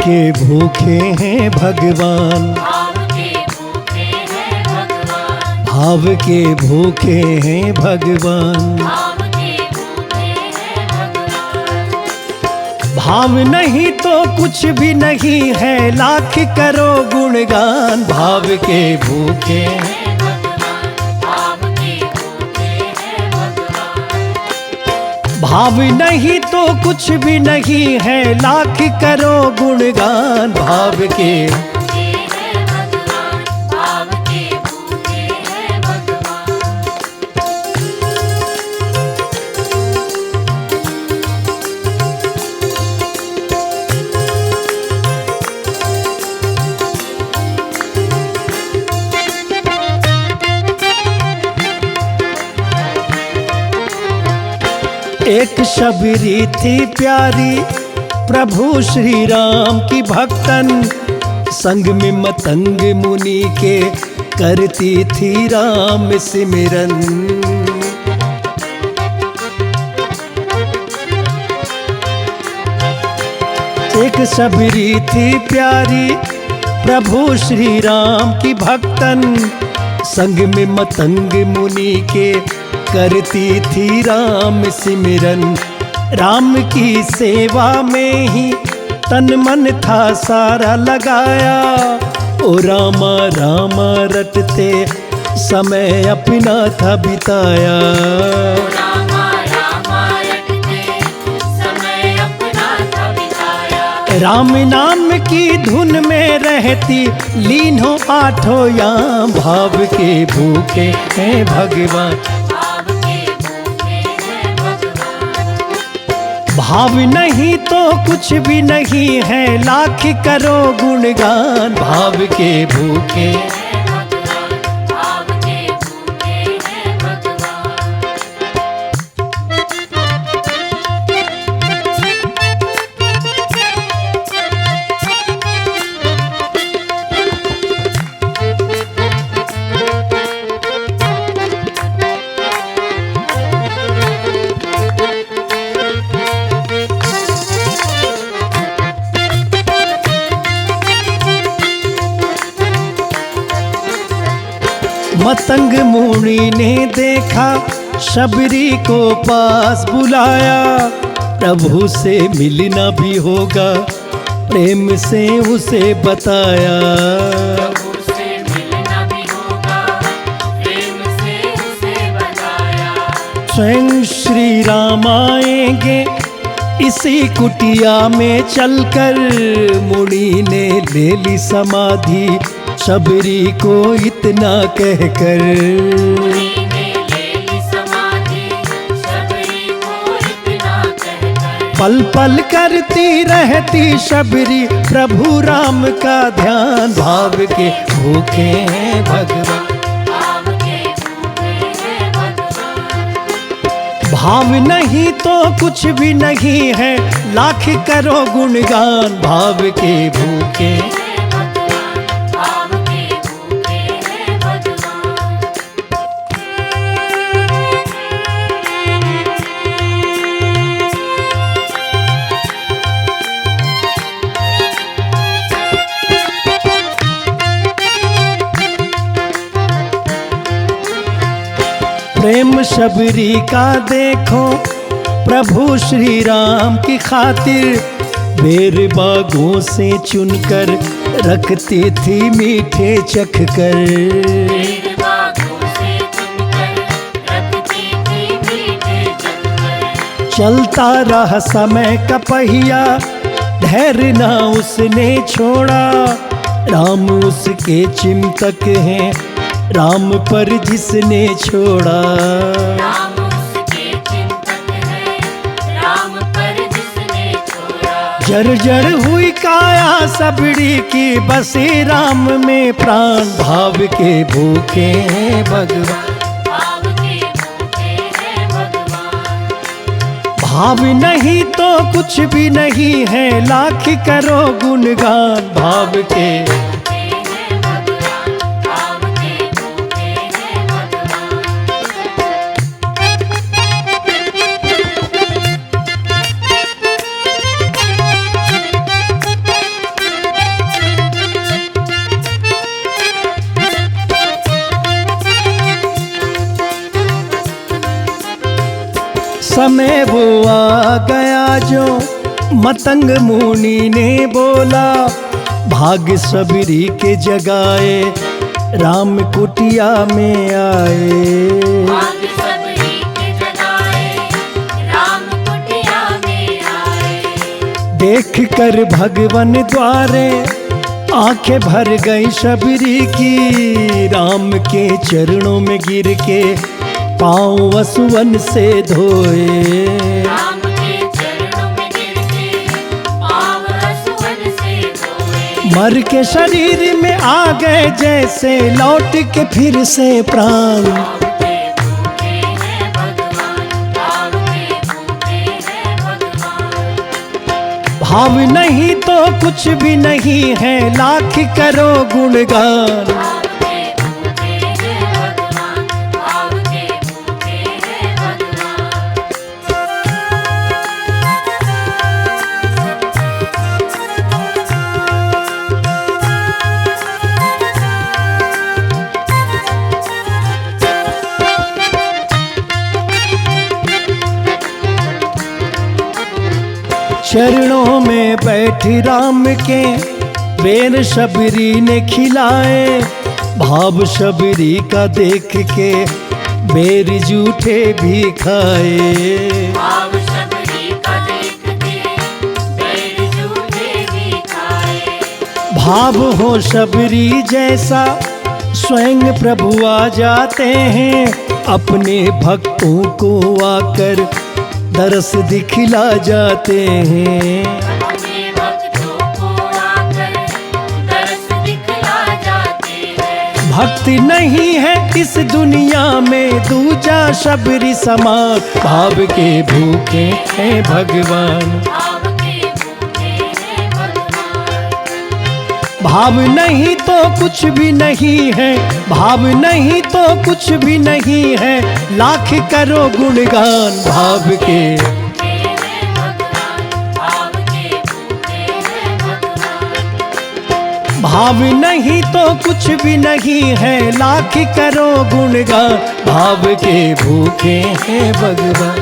के भूखे हैं भगवान, भाव के भूखे हैं भगवान। भाव नहीं तो कुछ भी नहीं है, लाख करो गुणगान। भाव के भूखे हैं, भाव नहीं तो कुछ भी नहीं है, लाख करो गुणगान। भाव के एक शबरी थी प्यारी प्रभु श्री राम की भक्तन, संग में मतंग मुनि के करती थी राम सिमरन। एक शबरी थी प्यारी प्रभु श्री राम की भक्तन, संग में मतंग मुनि के करती थी राम सिमरन। राम की सेवा में ही तन मन था सारा लगाया, ओ रामा रामा रटते समय अपना था बिताया। राम नाम की धुन में रहती लीन हो आठों याम। भाव के भूखे हैं भगवान, भाव नहीं तो कुछ भी नहीं है, लाख करो गुणगान। भाव के भूखे मतंग मुनि ने देखा शबरी को पास बुलाया, प्रभु से मिलना भी होगा प्रेम से उसे बताया। स्वयं श्री राम आएंगे इसी कुटिया में चलकर, मुनि ने ले ली समाधि शबरी को इतना कहकर। पल पल करती रहती शबरी प्रभु राम का ध्यान। भाव के भूखे हैं भगवान, भाव नहीं तो कुछ भी नहीं है, लाख करो गुणगान। भाव के भूखे प्रेम शबरी का देखो प्रभु श्री राम की खातिर, बेर बागों से चुनकर रखती थी मीठे चख कर। चलता रहा समय का पहिया, धैर्य ना उसने छोड़ा, राम उसके चिंतक हैं राम पर जिसने छोड़ा। राम उसके चिंतक है, राम पर जिसने छोड़ा। जर्जर हुई काया सबड़ी की, बसे राम में प्राण। भाव के भूखे हैं भगवान, भाव के भूखे हैं भगवान। भाव नहीं तो कुछ भी नहीं है, लाख करो गुणगान। भाव के समय वो आ गया जो मतंग मुनि ने बोला, भाग्य सबरी के जगाए राम कुटिया में आए। भाग्य सबरी के जगाए राम कुटिया में आए। देख कर भगवन द्वारे आंखें भर गई शबरी की, राम के चरणों में गिर के पाँव वसुवन से धोए। राम के चरणों में गिर के पाँव वसुवन से धोए। मर के शरीर में आ गए जैसे लौट के फिर से प्राण। भाव के भूखे हैं भगवान, भाव के भूखे हैं भगवान। भाव नहीं तो कुछ भी नहीं है, लाख करो गुणगान। भाव के भूखे हैं भगवान, भाव के भूखे हैं भगवान। चरणों में बैठी राम के बेर शबरी ने खिलाए, भाव शबरी का देख के बेर जूठे भी खाए। भाव शबरी का देख के बेर जूठे भी खाए। भाव हो शबरी जैसा स्वयं प्रभु आ जाते हैं, अपने भक्तों को आकर दरस दिखला जाते हैं। अपने भक्तों को आकर दरस दिखला जाते हैं। भक्ति नहीं है इस दुनिया में दूजा शबरी समान, भाव के भूखे हैं भगवान। भाव के भूखे हैं भगवान। भाव नहीं तो कुछ भी नहीं है, भाव नहीं तो कुछ भी नहीं है, लाख करो गुणगान। भाव के भूखे हैं भगवान, भाव के भूखे हैं भगवान। भाव नहीं तो कुछ भी नहीं है, लाख करो गुणगान। भाव के भूखे हैं भगवान।